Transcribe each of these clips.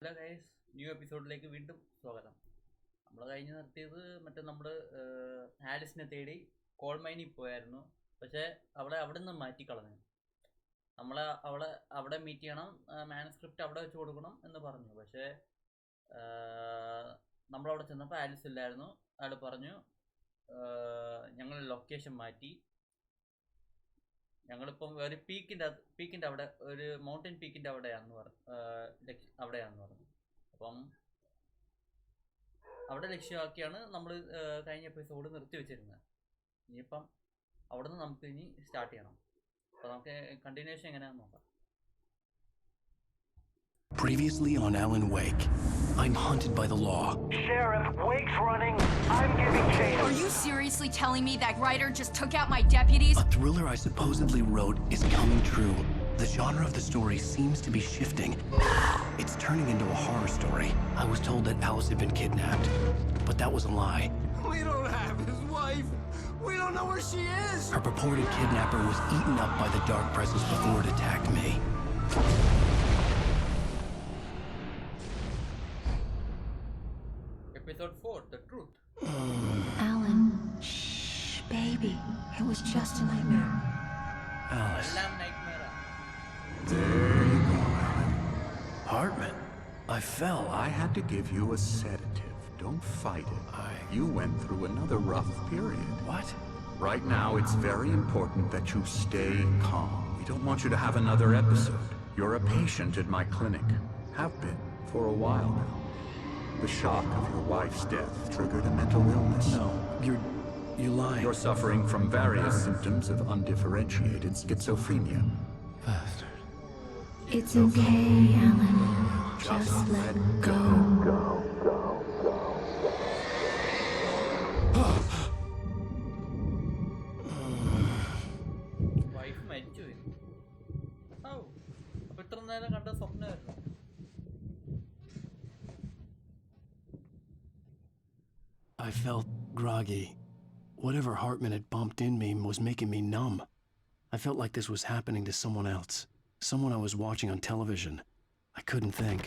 Hello guys, new എപ്പിസോഡിലേക്ക് വീണ്ടും സ്വാഗതം. നമ്മൾ കഴിഞ്ഞ് നിർത്തിയത് നമ്മൾ ആലിസിനെ തേടി കോൾ മൈനിൽ പോയായിരുന്നു. പക്ഷേ അവിടെ നിന്ന് മാറ്റിക്കളഞ്ഞു. അവളെ അവിടെ മീറ്റ് ചെയ്യണം, മാനുസ്ക്രിപ്റ്റ് അവിടെ വെച്ച് കൊടുക്കണം എന്ന് പറഞ്ഞു. പക്ഷേ നമ്മളവിടെ ചെന്നപ്പോൾ ആലിസ് ഇല്ലായിരുന്നു. അയാൾ പറഞ്ഞു ഞങ്ങൾ ലൊക്കേഷൻ മാറ്റി. ഞങ്ങളിപ്പം ഒരു പീക്കിൻ്റെ അവിടെ, ഒരു മൗണ്ടൻ പീക്കിൻ്റെ അവിടെയാണെന്ന് പറഞ്ഞു. അപ്പം അവിടെ ലക്ഷ്യമാക്കിയാണ് നമ്മൾ കഴിഞ്ഞ എപ്പിസോഡ് നിർത്തി വെച്ചിരുന്നത്. ഇനിയിപ്പം അവിടെ നിന്ന് നമുക്ക് ഇനി സ്റ്റാർട്ട് ചെയ്യണം. അപ്പോൾ നമുക്ക് കണ്ടിന്യൂഷൻ എങ്ങനെയാണെന്ന് നോക്കാം. Previously on Alan Wake, I'm hunted by the law. Sheriff, Wake's running. I'm giving chase. Are you seriously telling me that writer just took out my deputies? A thriller I supposedly wrote is coming true. The genre of the story seems to be shifting. It's turning into a horror story. I was told that Alice had been kidnapped, but that was a lie. We don't have his wife. We don't know where she is. Her purported kidnapper was eaten up by the dark presence before it attacked me. Episode 4, The Truth. Alan, shh, baby. It was just a nightmare. Alice. എല്ലാം നൈറ്റ്മെയറാ. There you go, Alan. Hartman. I fell. I had to give you a sedative. Don't fight it. You went through another rough period. What? Right now, it's very important that you stay calm. We don't want you to have another episode. You're a patient at my clinic. Have been for a while now. The shock of your wife's death triggered a mental illness. No, you're lying. You're suffering from various symptoms of undifferentiated schizophrenia. Bastard. It's okay, Alan. Just let go. Wife മരിച്ചുപോയി. അപ്പോൾ ഇത്ര നേരം കണ്ട സ്വപ്നമായിരുന്നു. I felt groggy. Whatever Hartman had bumped in me was making me numb. I felt like this was happening to someone else. Someone I was watching on television. I couldn't think.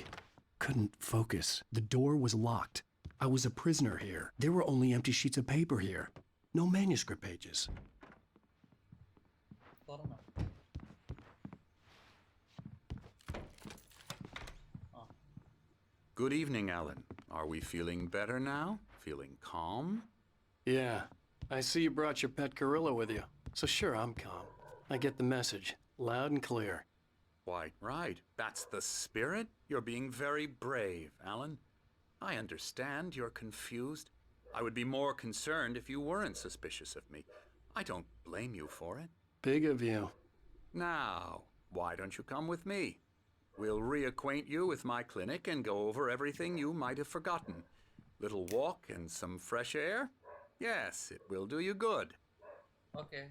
Couldn't focus. The door was locked. I was a prisoner here. There were only empty sheets of paper here. No manuscript pages. തുറന്നോ? Good evening, Alan. Are we feeling better now? Feeling calm? Yeah. I see you brought your pet gorilla with you. So sure, I'm calm. I get the message. Loud and clear. Why, right. That's the spirit. You're being very brave, Alan. I understand you're confused. I would be more concerned if you weren't suspicious of me. I don't blame you for it. Big of you. Now, why don't you come with me? We'll reacquaint you with my clinic and go over everything you might have forgotten. Little walk and some fresh air? Yes, it will do you good. Okay.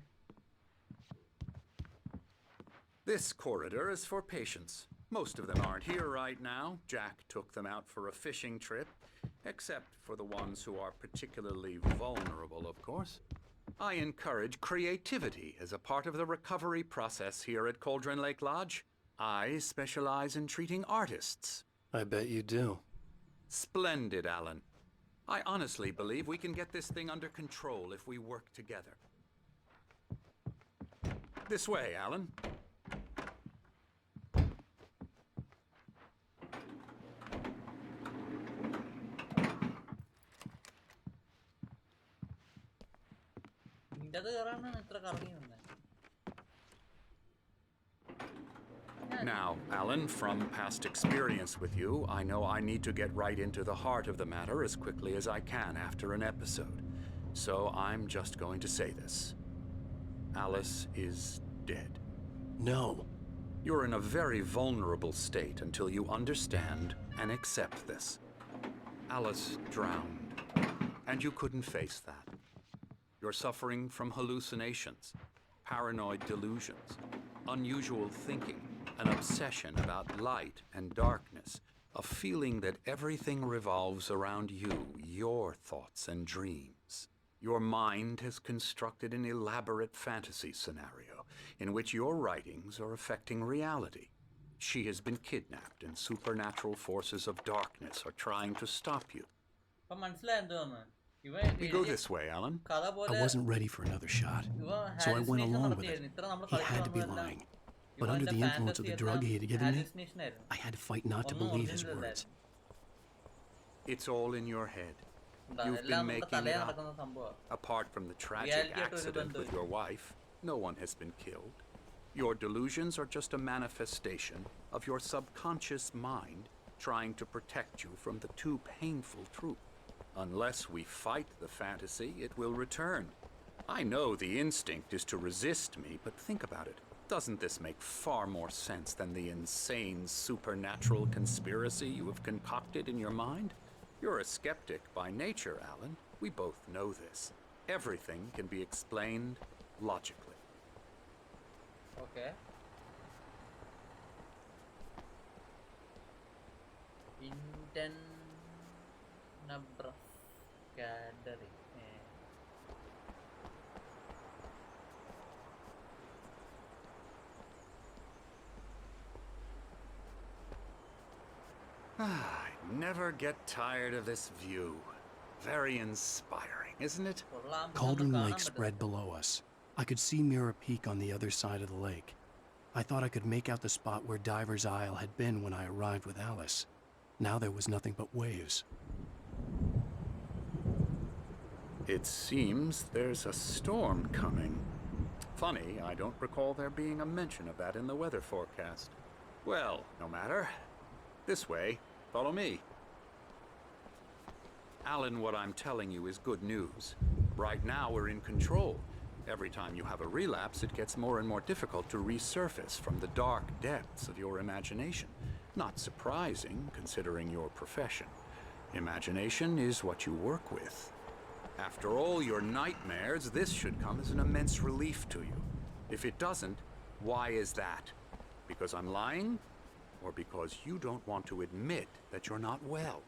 This corridor is for patients. Most of them aren't here right now. Jack took them out for a fishing trip, except for the ones who are particularly vulnerable, of course. I encourage creativity as a part of the recovery process here at Cauldron Lake Lodge. I specialize in treating artists. I bet you do. Splendid, Alan. I honestly believe we can get this thing under control if we work together. This way, Alan. നിന്റെ അത് കയറാനാണ് ഇത്ര കറങ്ങി വന്നത്. Now, Alan, from past experience with you, I know I need to get right into the heart of the matter as quickly as I can after an episode. So I'm just going to say this. Alice is dead. No. You're in a very vulnerable state until you understand and accept this. Alice drowned, and you couldn't face that. You're suffering from hallucinations, paranoid delusions, unusual thinking, an obsession about light and darkness, a feeling that everything revolves around you, your thoughts and dreams. Your mind has constructed an elaborate fantasy scenario in which your writings are affecting reality. She has been kidnapped, and supernatural forces of darkness are trying to stop you. അപ്പൊ മനസ്സിലായി എന്തോന്ന് ഇവ We go this way, Alan. കഥ I പോലെ wasn't ready for another shot, ഇവ so I went hallucination along with it. നടത്തിയായിരുന്നു. ഇത്ര നമ്മൾ He കളിച്ചു had to be വന്നതെല്ലാം lying. But under the influence of the drug he had given me, hallucination ആയിരുന്നു. I had to fight not to ഒന്നും believe his original words. അല്ലായിരുന്നു. It's all in your head. എന്താ, You've എല്ലാം been നമ്മുടെ making തലയിൽ it up. നടക്കുന്ന സംഭവം. Apart from the tragic Reality ആയിട്ട് ഒരു accident with ബന്ധമില്ല. your wife, no one has been killed. Your delusions are just a manifestation of your subconscious mind trying to protect you from the too painful truth. Unless we fight the fantasy, it will return. I know the instinct is to resist me, but think about it. Doesn't this make far more sense than the insane supernatural conspiracy you have concocted in your mind? You're a skeptic by nature, Alan. We both know this. Everything can be explained logically. Okay. Intenabras gathering. I never get tired of this view. Very inspiring, isn't it? കൊള്ളാം. Cauldron ഇതൊന്നും Lake കാണാൻ spread below us. I could see Mirror Peak on the other side of the lake. I thought I could make out the spot where Diver's Isle had been when I arrived with Alice. Now there was nothing but waves. It seems there's a storm coming. Funny, I don't recall there being a mention of that in the weather forecast. Well, no matter. This way. Follow me. Alan, what I'm telling you is good news. Right now we're in control. Every time you have a relapse, it gets more and more difficult to resurface from the dark depths of your imagination. Not surprising, considering your profession. Imagination is what you work with. After all your nightmares, this should come as an immense relief to you. If it doesn't, why is that? Because I'm lying? Or because you don't want to admit that you're not well?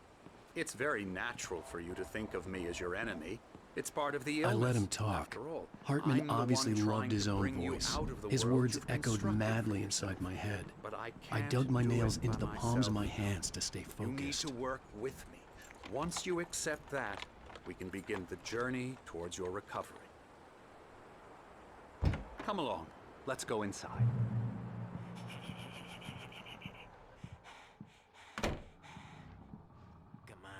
It's very natural for you to think of me as your enemy. It's part of the illness. I let him talk. After all, Hartman I'm the obviously one loved trying his to own bring you voice. out of the His world words you've echoed constructed madly for inside yourself. my head. But I I can't dug my do nails it into by the palms of myself. my hands to stay You need focused. to work with me. Once you accept that, we can begin the journey towards your recovery. Come along. Let's go inside.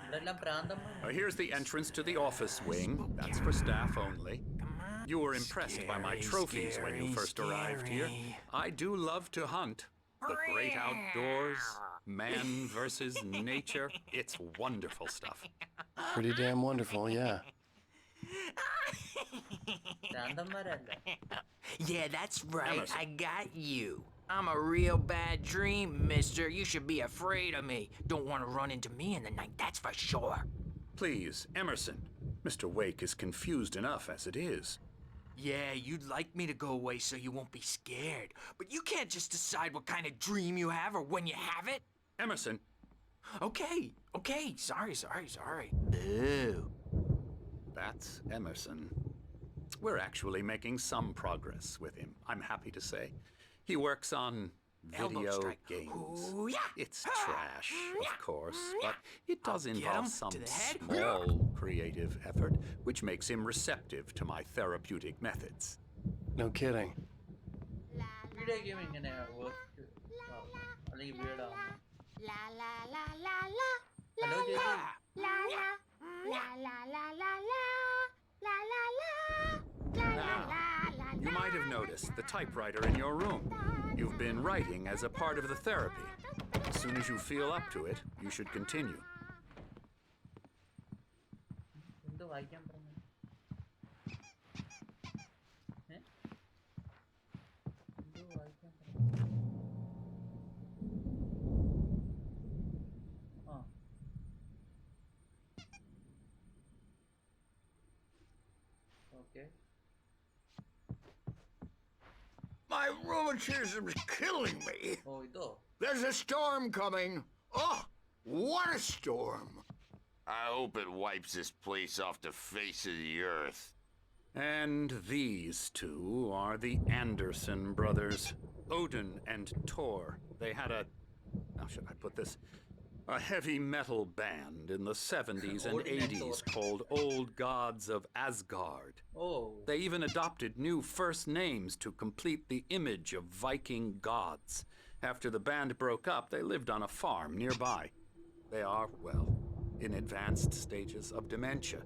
ഇവിടെല്ലാം പ്രാന്തന്മാർ. Here's the entrance to the office wing. That's for staff only. You were impressed by my trophies when you first arrived here. I do love to hunt. The great outdoors, man versus nature. It's wonderful stuff. Pretty damn wonderful, yeah. പ്രാന്തന്മാരല്ല. Yeah, that's right. Emerson. I got you. I'm a real bad dream, mister. You should be afraid of me. Don't want to run into me in the night, that's for sure. Please, Emerson. Mr. Wake is confused enough as it is. Yeah, you'd like me to go away so you won't be scared. But you can't just decide what kind of dream you have or when you have it. Emerson, Okay. Sorry. Boo. that's Emerson. We're actually making some progress with him, I'm happy to say. He works on Elbow video strike. games. Ooh, yeah. It's trash, of course, but it does I'll get involve him some to the head. small creative effort, which makes him receptive to my therapeutic methods. No kidding. Video game ഇങ്ങനെ worst അല്ലെങ്കിൽ വീടാവുന്നു. Hello ചേച്ചി. You might have noticed the typewriter in your room. You've been writing as a part of the therapy. As soon as you feel up to it, you should continue. എന്തോ വായിക്കാൻ പറഞ്ഞു. എന്തോ വായിക്കാൻ പറഞ്ഞു. ആ. Okay. My rheumatism's killing me. ഓ ഇതോ. There's a storm coming. Oh, what a storm. I hope it wipes this place off the face of the earth. And these two are the Anderson brothers. Odin and Thor, they had a, how should I put this? A heavy metal band in the 70s and Odin and 80s Thor. called Old Gods of Asgard. Oh. They even adopted new first names to complete the image of Viking gods. After the band broke up, they lived on a farm nearby. They are, well, in advanced stages of dementia.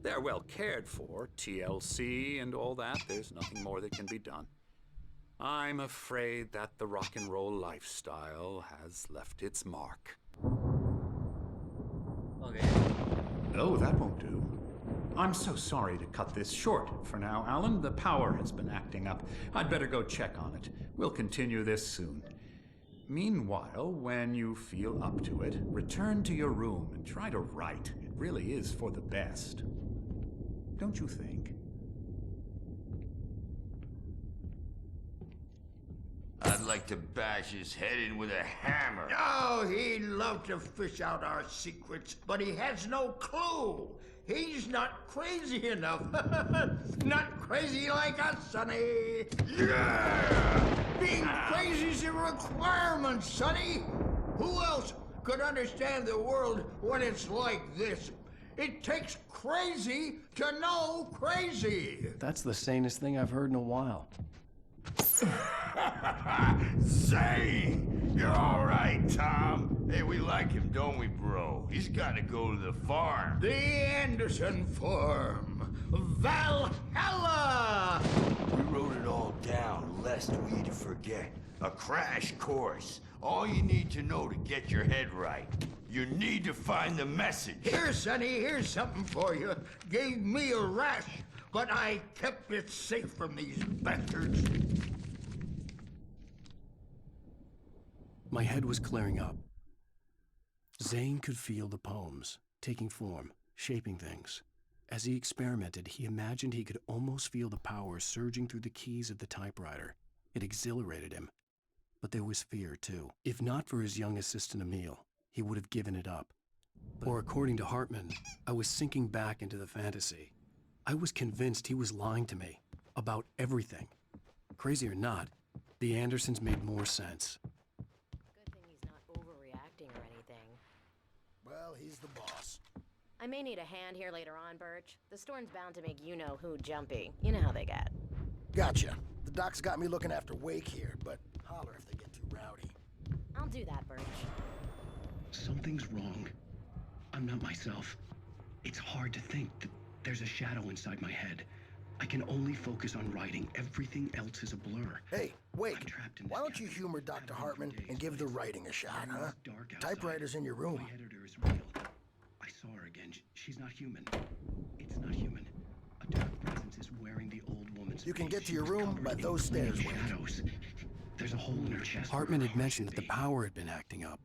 They're well cared for, TLC and all that. There's nothing more that can be done. I'm afraid that the rock and roll lifestyle has left its mark. Okay. Oh, that won't do. I'm so sorry to cut this short for now, Alan. The power has been acting up. I'd better go check on it. We'll continue this soon. Meanwhile, when you feel up to it, return to your room and try to write. It really is for the best. Don't you think? I'd like to bash his head in with a hammer. Oh, he'd love to fish out our secrets, but he has no clue. He's not crazy enough. Not crazy like us, Sonny. Yeah! Being crazy's a requirement, Sonny. Who else could understand the world when it's like this? It takes crazy to know crazy. That's the sanest thing I've heard in a while. Zane! You're all right, Tom. Hey, we like him, don't we, bro? He's got to go to the farm. The Anderson Farm. Valhalla! We wrote it all down, lest we'd forget. A crash course. All you need to know to get your head right. You need to find the message. Here, Sonny, here's something for you. Gave me a rash, but I kept it safe from these bastards. My head was clearing up. Zane could feel the poems, taking form, shaping things. As he experimented, he imagined he could almost feel the power surging through the keys of the typewriter. It exhilarated him. But there was fear, too. If not for his young assistant Emil, he would have given it up. Or according to Hartman, I was sinking back into the fantasy. I was convinced he was lying to me about everything. Crazy or not, the Andersons made more sense. Good thing he's not overreacting or anything. Well, he's the boss. I may need a hand here later on, Birch. The storm's bound to make you-know-who jumpy. You know how they get. Gotcha. The doc's got me looking after Wake here, but holler if they get too rowdy. I'll do that, Birch. Something's wrong. I'm not myself. It's hard to think that there's a shadow inside my head. I can only focus on writing. Everything else is a blur. Hey, Wake, why don't you humor Dr. Hartman and give the writing a shot, huh? Typewriter's in your room. My editor is real. I saw her again. She's not human. It's not human. A dark presence is wearing the old woman's You can face. get to She your was room covered by in those stairs, flaming Wake. shadows. There's a hole in her chest. Hartman had mentioned that the power had been acting up.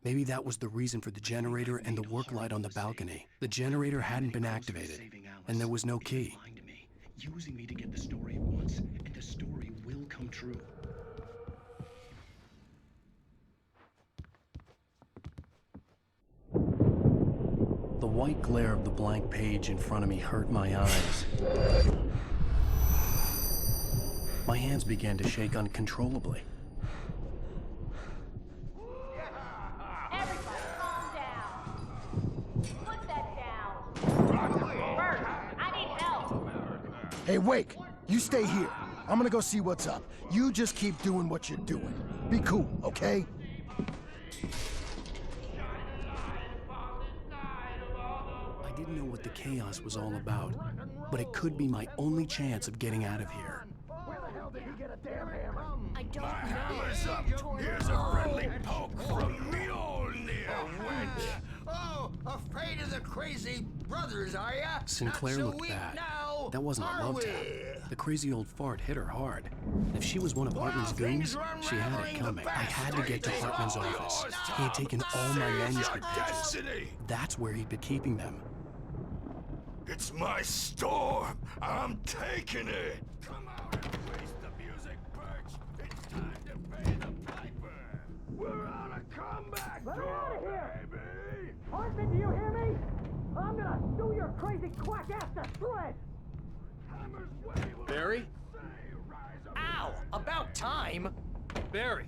Maybe that was the reason for the generator and the work light on the balcony. The generator hadn't been activated, and there was no key. Using me to get the story at once, and the story will come true. The white glare of the blank page in front of me hurt my eyes. My hands began to shake uncontrollably. Everybody, calm down. Put that down. Bert, I need help. Hey, Wake, you stay here. I'm gonna go see what's up. You just keep doing what you're doing. Be cool, okay? I didn't know what the chaos was all about, but it could be my only chance of getting out of here. Where the hell did he get a damn hammer? I don't know. Hammer's up. Here's a friendly poke from Mjolnir, wench. Oh, afraid of the crazy brothers, are ya? Sinclair Not so looked weak bad. now, That wasn't a are love we? tap. The crazy old fart hit her hard. If she was one of Hartman's goons, she had it coming. I had to get to Hartman's office. He had taken all my manuscript pages. Destiny. That's where he'd been keeping them. It's my storm. I'm taking it. Come out and face the music, Birch. It's time to pay the piper. We're on a comeback tour, baby. Hartman, do you hear me? I'm gonna sue your crazy quack ass to shreds! Hammer's way will Barry? say, rise up. Ow! About time! Barry,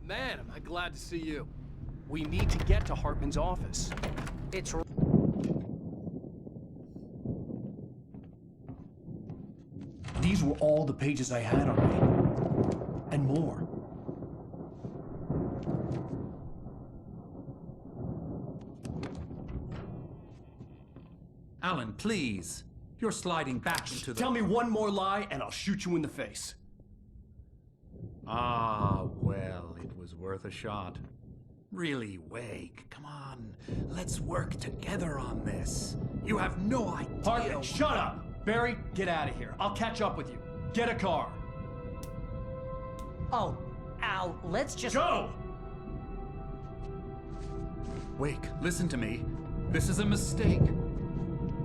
man, am I glad to see you. We need to get to Hartman's office. It's These were all the pages I had on me. And more. Alan, please. You're sliding back into the... Tell me one more lie and I'll shoot you in the face. Ah, well, it was worth a shot. Really, Wake, come on. Let's work together on this. You have no idea... Hartman, shut up! Barry, get out of here. I'll catch up with you. Get a car. Oh, Al, let's just... Go! Wake, listen to me. This is a mistake.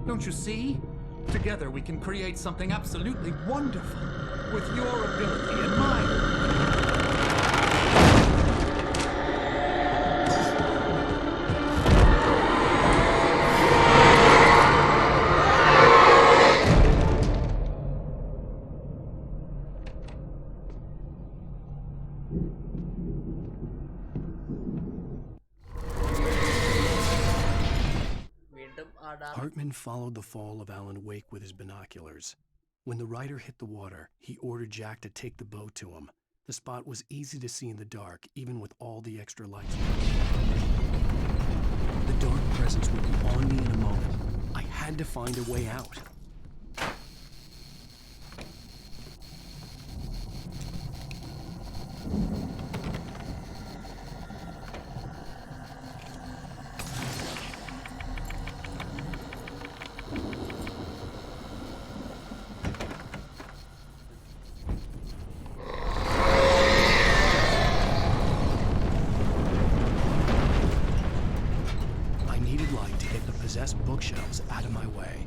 Don't you see? Together we can create something absolutely wonderful. With your ability and mine. Hartman followed the fall of Alan Wake with his binoculars. When the rider hit the water, he ordered Jack to take the boat to him. The spot was easy to see in the dark, even with all the extra lights. The dark presence would be on me in a moment. I had to find a way out. Bookshelves out of my way.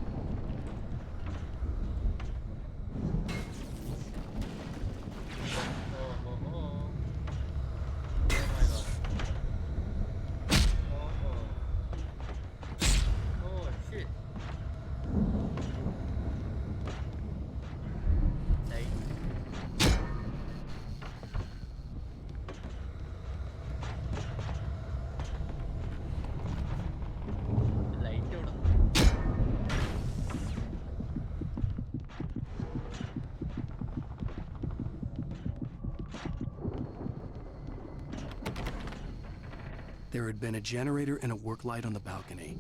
There had been a generator and a work light on the balcony.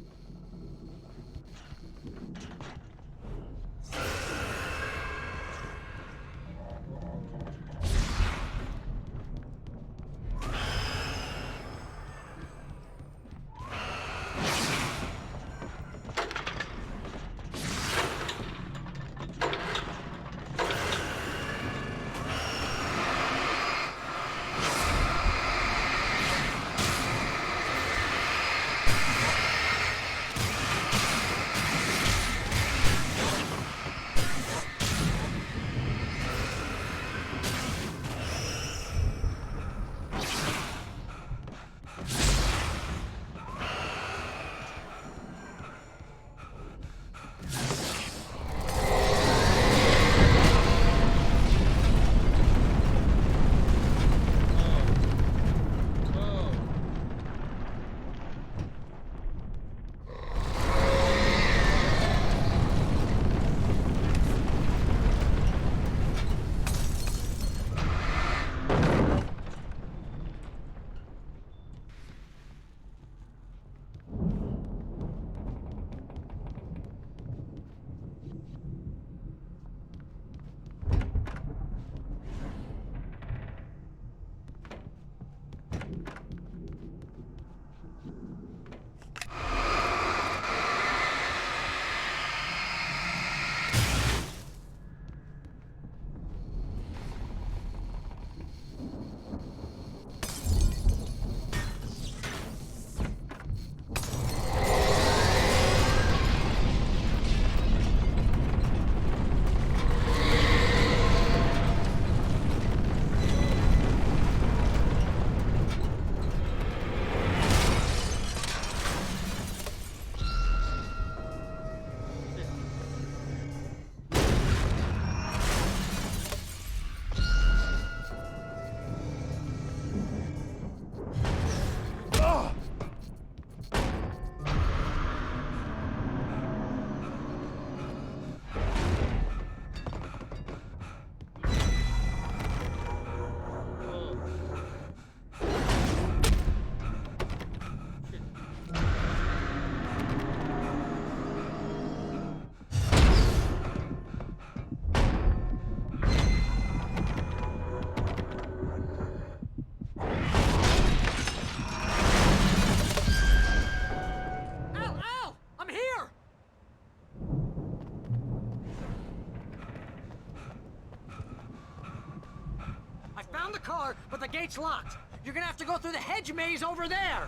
car, but the gate's locked. You're gonna have to go through the hedge maze over there.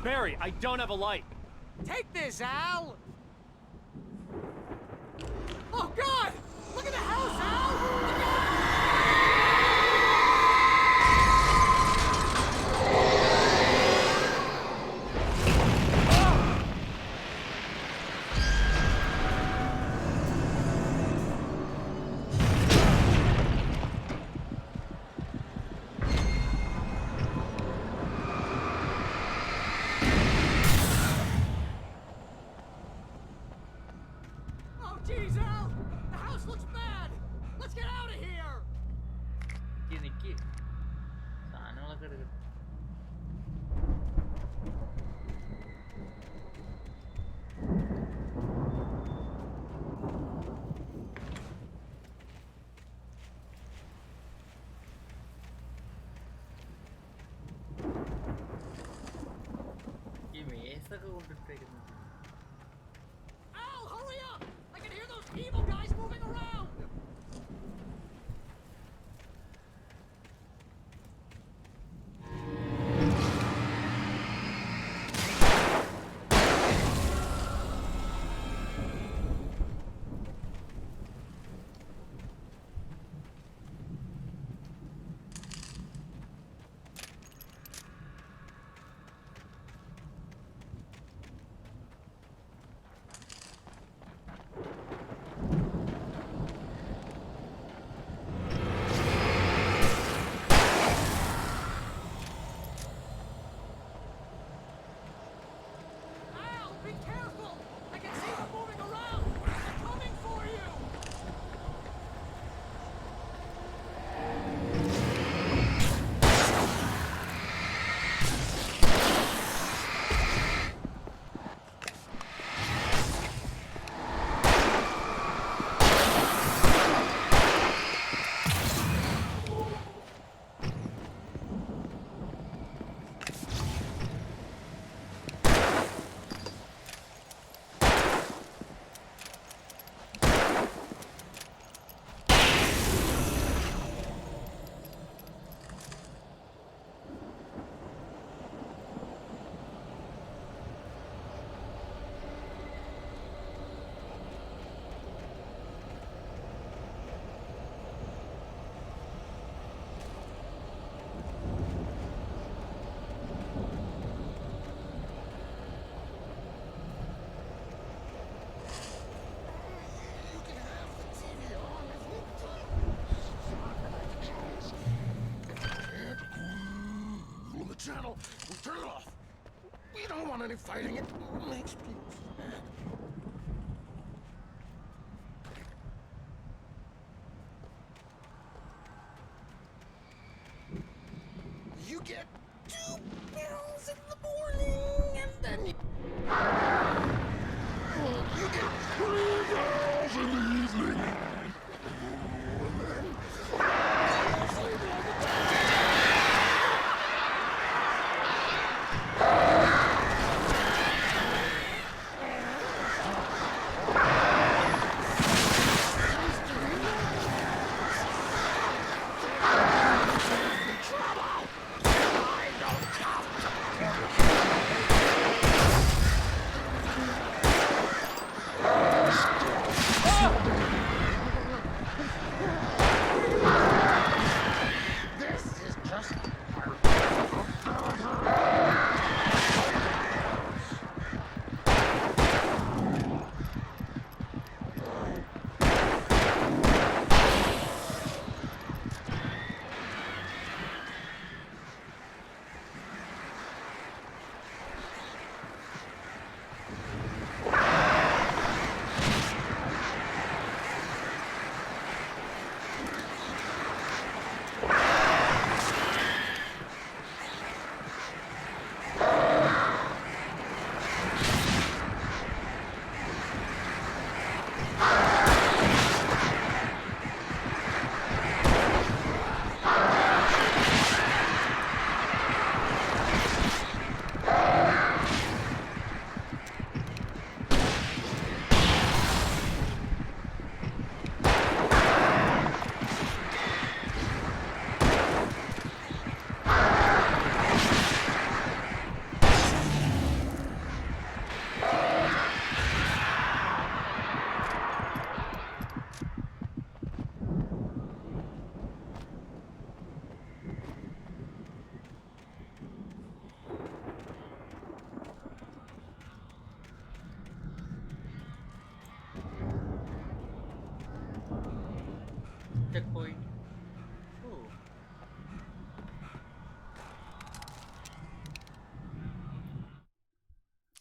Barry, I don't have a light. Take this, Al. Oh, God! Look at the house, Al! Look out! Oh, jeez, Al! The house looks bad! Let's get out of here! നിക്ക് സാധനങ്ങളൊക്കെ എടുക്കട്ടെ. ഈ മേസൊക്കെ കൊണ്ടിട്ടേക്കുന്നു. Al, hurry up! I can hear those evil guys moving around! Al, be careful! I can see them moving around! They're coming for you! On the channel. We'll turn it off. We don't want any fighting. It makes people mad. You get 2 pills in the morning, and then you get 3 pills in the evening.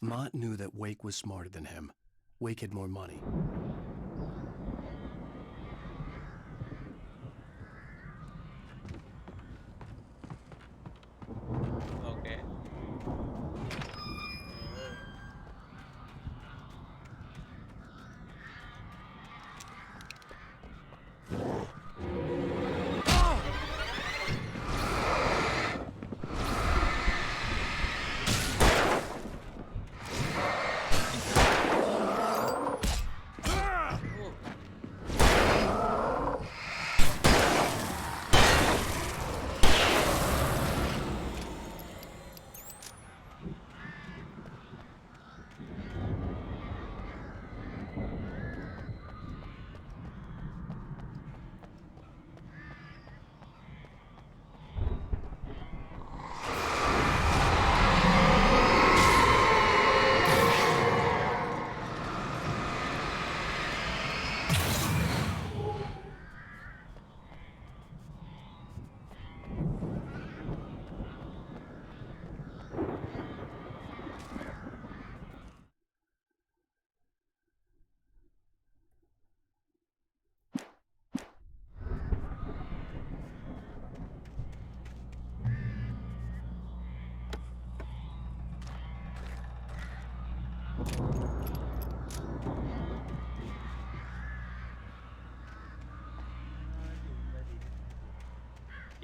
Mott knew that Wake was smarter than him. Wake had more money. Okay.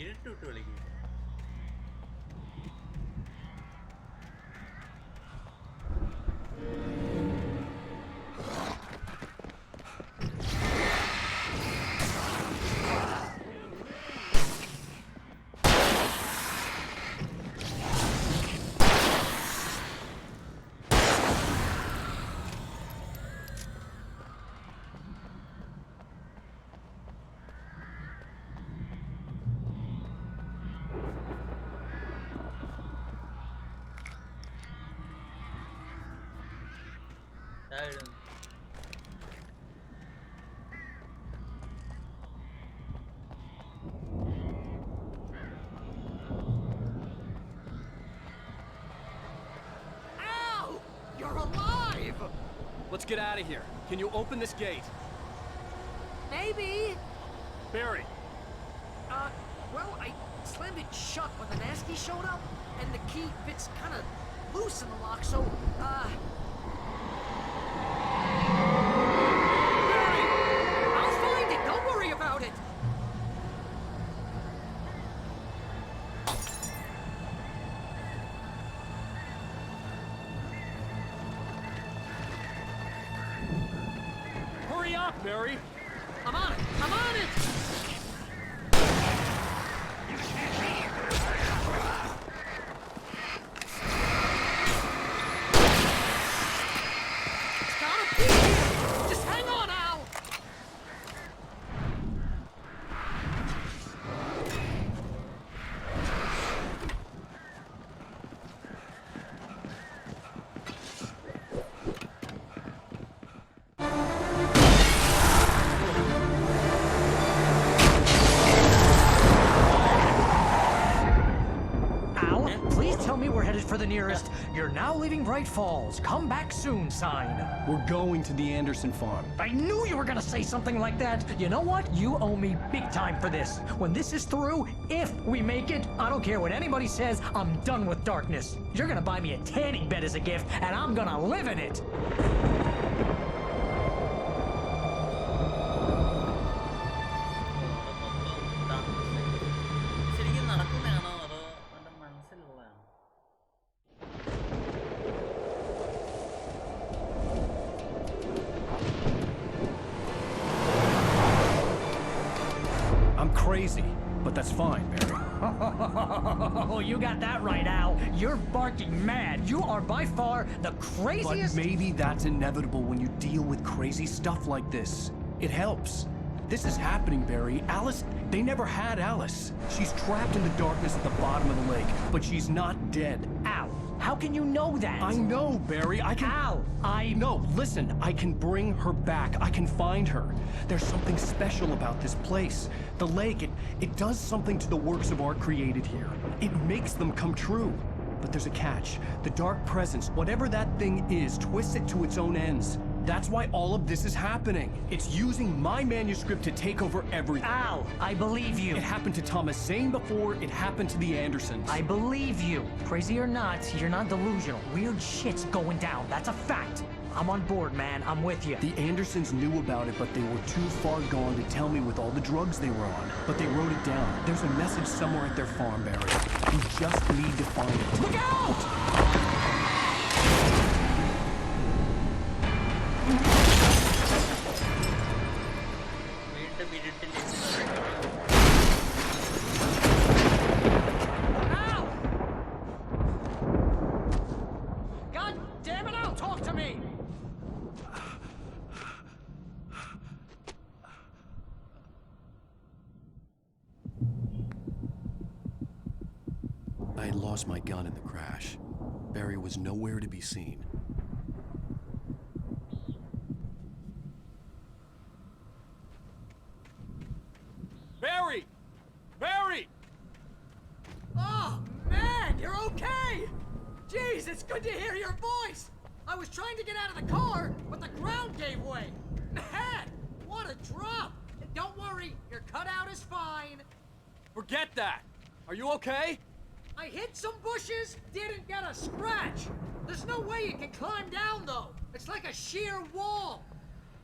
ഇരുട്ടിട്ട് കളിക്കും. Al! You're alive! Let's get out of here. Can you open this gate? Maybe. Barry! Well, I slammed it shut when the nasty showed up, and the key fits kind of loose in the lock, so, Barry! I'll find it! Don't worry about it! Hurry up, Barry! I'm on it! I'm on it! Just hang on, Al! Al, please tell me we're headed for the nearest "You're now leaving Bright Falls. Come back soon" sign. We're going to the Anderson farm. I knew you were gonna say something like that. You know what? You owe me big time for this. When this is through, if we make it, I don't care what anybody says, I'm done with darkness. You're gonna buy me a tanning bed as a gift, and I'm gonna live in it. ശരിക്കും നടക്കുന്നതാണോ അതോ എൻ്റെ മനസ്സിലുള്ളതാണോ? I'm crazy, but that's fine, Barry. Oh, you got that right, Al. You're barking mad. You are by far the craziest. But maybe that's inevitable when you deal with crazy stuff like this. It helps. This is happening, Barry. Alice, they never had Alice. She's trapped in the darkness at the bottom of the lake, but she's not dead. Al, how can you know that? I know, Barry. I can... Al, No, listen. I can bring her back. I can find her. There's something special about this place. The lake, it does something to the works of art created here. It makes them come true. But there's a catch. The dark presence, whatever that thing is, twists it to its own ends. That's why all of this is happening. It's using my manuscript to take over everything. Al, I believe you. It happened to Thomas Zane before, it happened to the Andersons. I believe you. Crazy or not, you're not delusional. Weird shit's going down. That's a fact. I'm on board, man. I'm with you. The Andersons knew about it, but they were too far gone to tell me with all the drugs they were on. But they wrote it down. There's a message somewhere at their farm, Barry. You just need to find it. Look out! God damn it, Al, talk to me! I had lost my gun in the crash. Barry was nowhere to be seen. Barry! Barry! Oh, man, you're okay! Jeez, it's good to hear your voice! I was trying to get out of the car, but the ground gave way. Man, what a drop! Don't worry, your cutout is fine. Forget that! Are you okay? I hit some bushes, didn't get a scratch. There's no way you can climb down, though. It's like a sheer wall.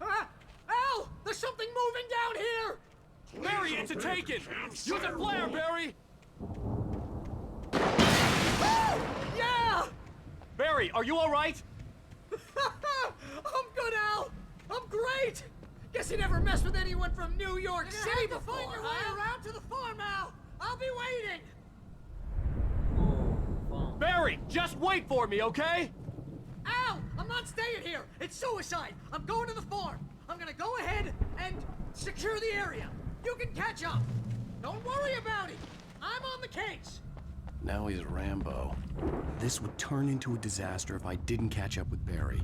Al, there's something moving down here! Barry, it's a taken! Use a flare, Barry! Yeah! Barry, are you alright? I'm good, Al! I'm great! Guess you never messed with anyone from New York City before, find your way around to the farm, Al! I'll be waiting! Barry, just wait for me, okay? Al! I'm not staying here! It's suicide! I'm going to the farm! I'm gonna go ahead and secure the area! You can catch up! Don't worry about it! I'm on the case! Now he's Rambo. This would turn into a disaster if I didn't catch up with Barry.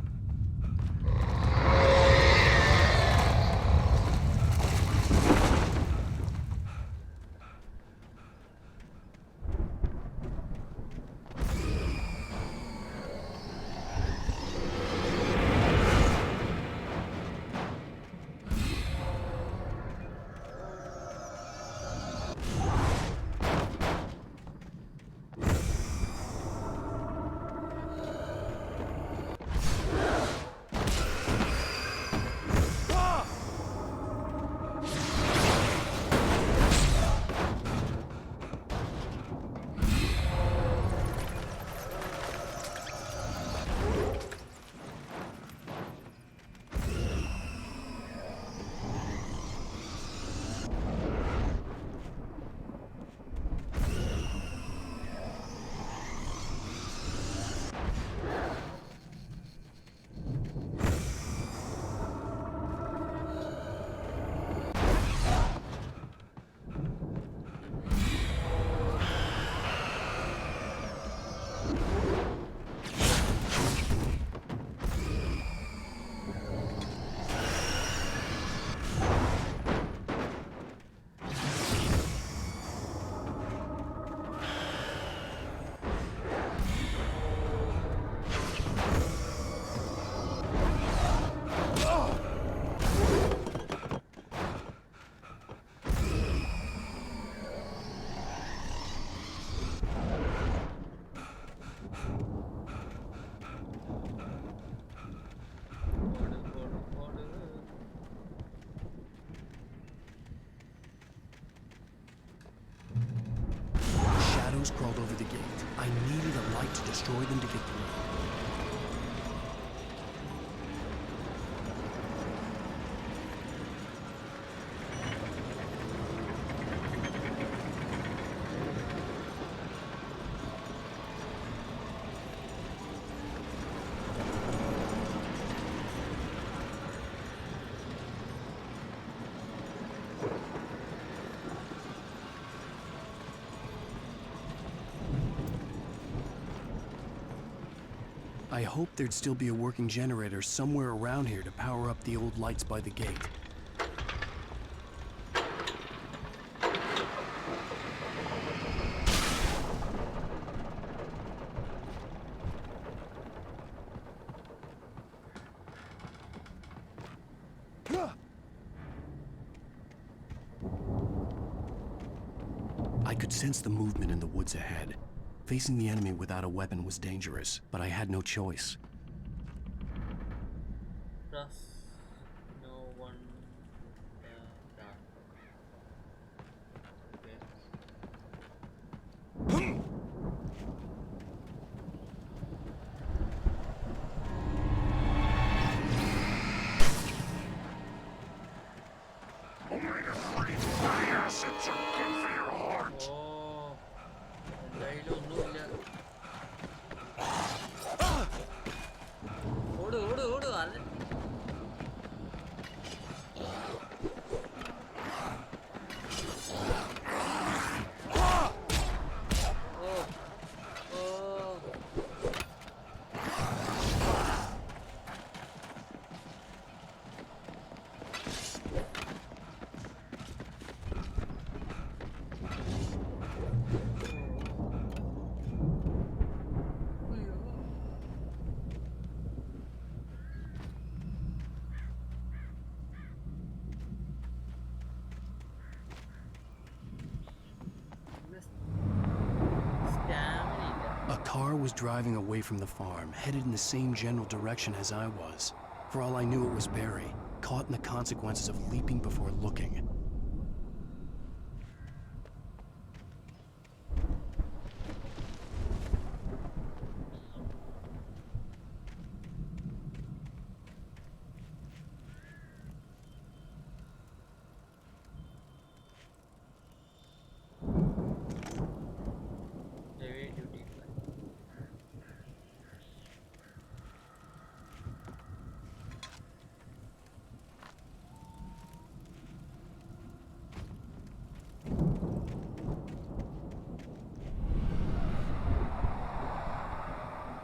Crawled over the gate. I needed a light to destroy them to get through. I hoped there'd still be a working generator somewhere around here to power up the old lights by the gate. I could sense the movement in the woods ahead. Facing the enemy without a weapon was dangerous, but I had no choice. Trust no one in the dark. Okay. എന്തായാലും ഒന്നുമില്ല. ഓട് ഓട് ഓട് അല്ല. A car was driving away from the farm, headed in the same general direction as I was. For all I knew, it was Barry, caught in the consequences of leaping before looking.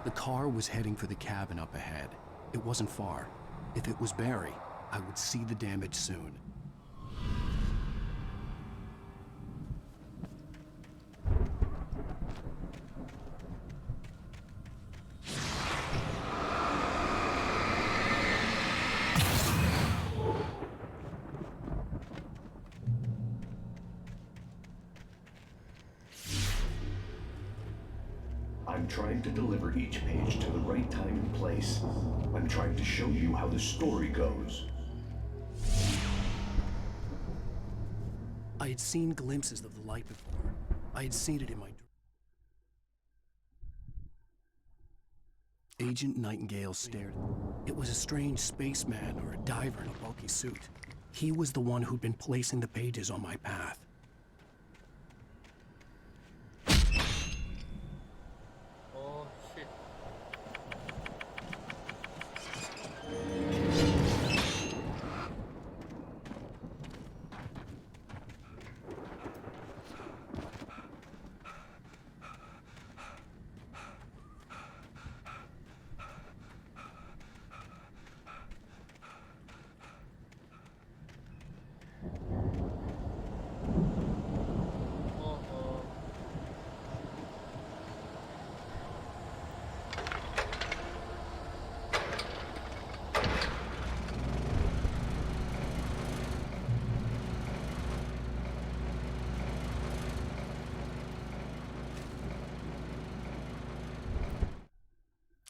The car was heading for the cabin up ahead. It wasn't far. If it was Barry, I would see the damage soon. I'm trying to deliver each page to the right time and place. I'm trying to show you how the story goes. I had seen glimpses of the light before. I had seen it in my dreams. Agent Nightingale stared. It was a strange spaceman or a diver in a bulky suit. He was the one who'd been placing the pages on my path.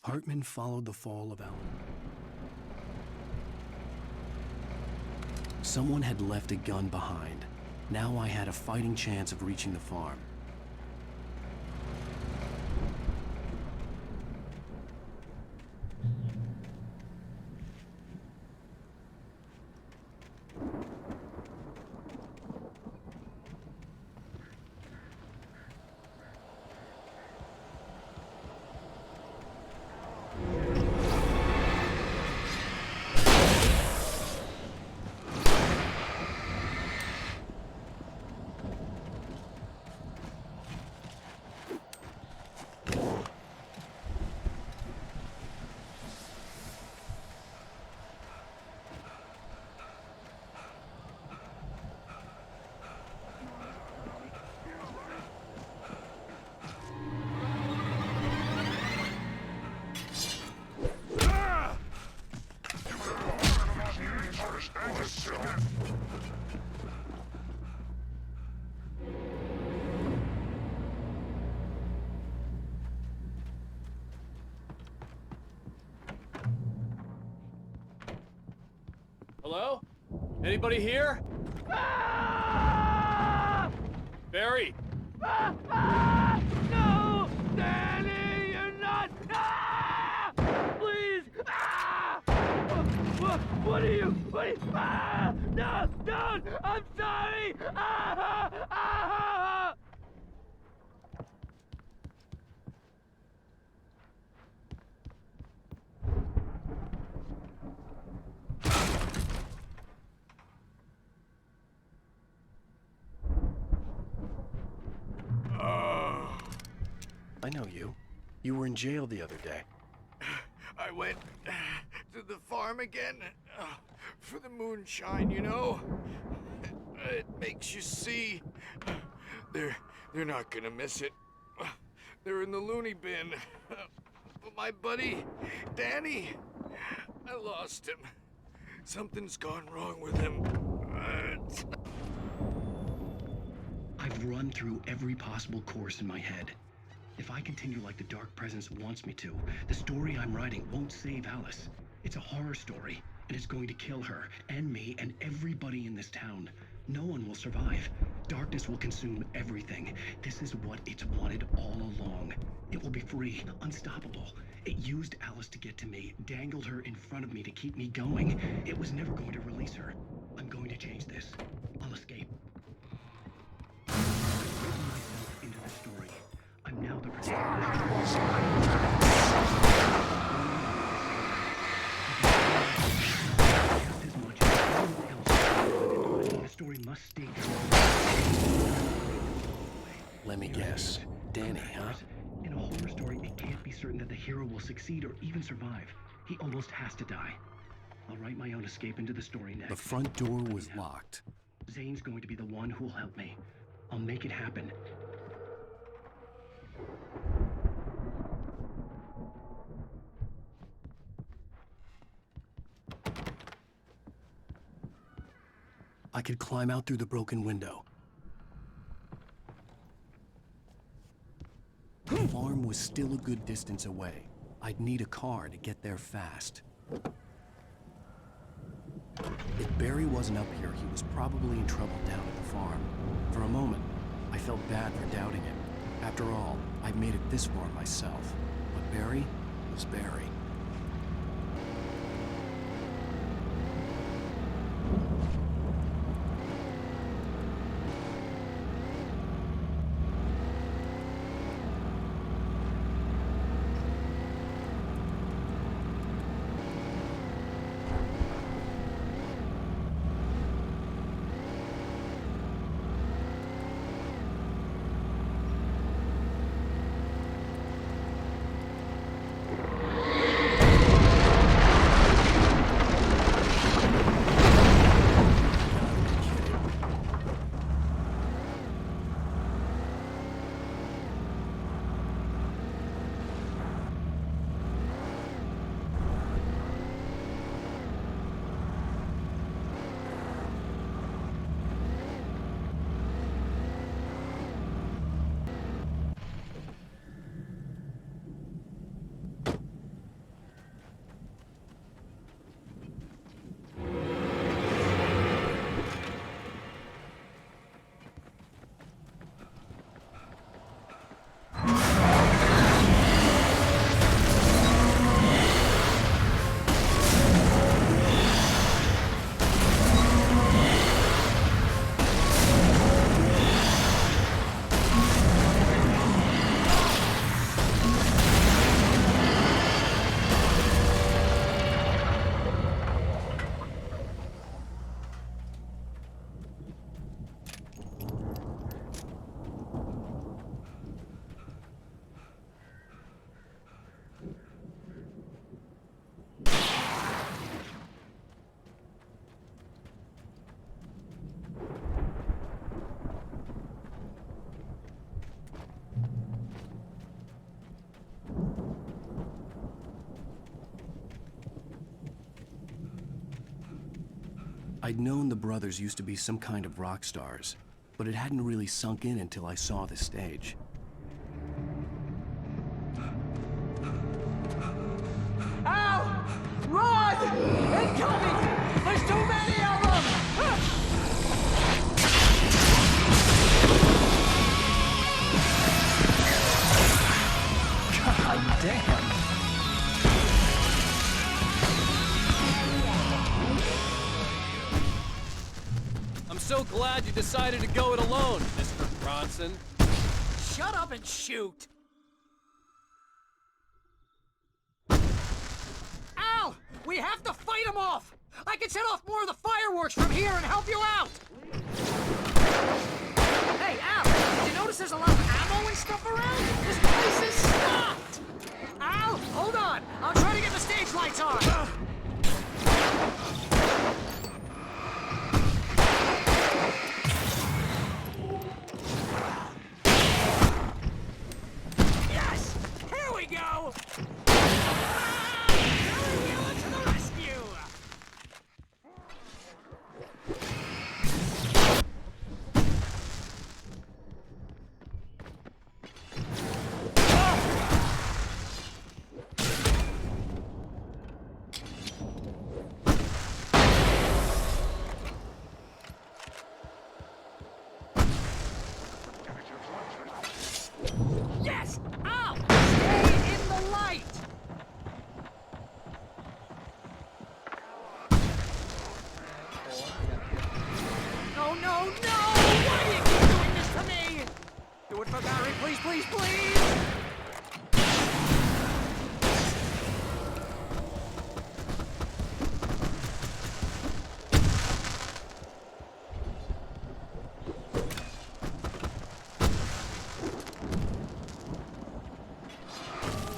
Hartman followed the fall of Alan. Someone had left a gun behind. Now I had a fighting chance of reaching the farm. Hello? Anybody here? Barry! No! Danny, you're not! Please! What are you? No! Don't! I'm sorry! I know you. You were in jail the other day. I went to the farm again for the moonshine, you know? It makes you see. They're not gonna miss it. They're in the loony bin. But my buddy, Danny, I lost him. Something's gone wrong with him. I've run through every possible course in my head. If I continue like the Dark Presence wants me to, the story I'm writing won't save Alice. It's a horror story, and it's going to kill her, and me, and everybody in this town. No one will survive. Darkness will consume everything. This is what it's wanted all along. It will be free, unstoppable. It used Alice to get to me, dangled her in front of me to keep me going. It was never going to release her. I'm going to change this. I'll escape. I've written myself into the story. I'm now the The story must stay true. Let me guess. Danny, huh? In a horror story, it can't be certain that the hero will succeed or even survive. He almost has to die. I'll write my own escape into the story next. The front door was locked. Zane's going to be the one who'll help me. I'll make it happen. I could climb out through the broken window. The farm was still a good distance away. I'd need a car to get there fast. If Barry wasn't up here, he was probably in trouble down at the farm. For a moment, I felt bad for doubting him. After all, I'd made it this far myself. But Barry was Barry. I'd known the brothers used to be some kind of rock stars, but it hadn't really sunk in until I saw the stage. Ow! Run! Incoming! There's too many of them! God damn. I'm so glad you decided to go it alone, Mr. Bronson. Shut up and shoot! Al! We have to fight them off! I can set off more of the fireworks from here and help you out! Hey, Al! Did you notice there's a lot of ammo and stuff around? This place is stocked! Al, hold on! I'll try to get the stage lights on! Yes! Here we go! Wheeler to the rescue! Yes! Ow! Stay in the light! No, no, no! Why do you keep doing this to me? Do it for Barry, please, please, please!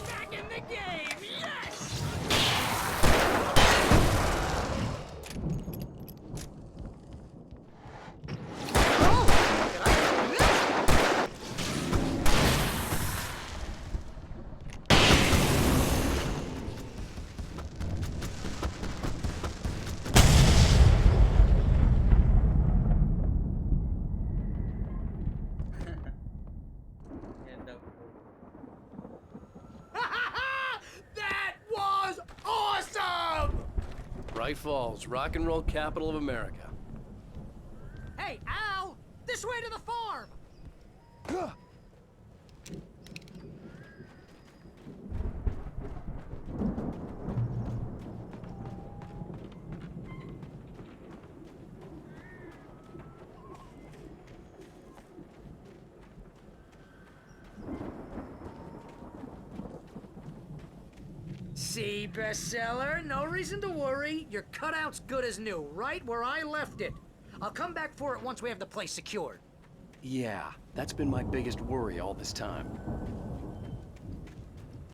Back in the game, yes! Oh! Did I do this? That was awesome! Bright Falls, rock and roll capital of America. Hey, Al! This way to the farm! See, bestseller? No reason to worry. Your cutout's good as new, right where I left it. I'll come back for it once we have the place secured. Yeah, that's been my biggest worry all this time.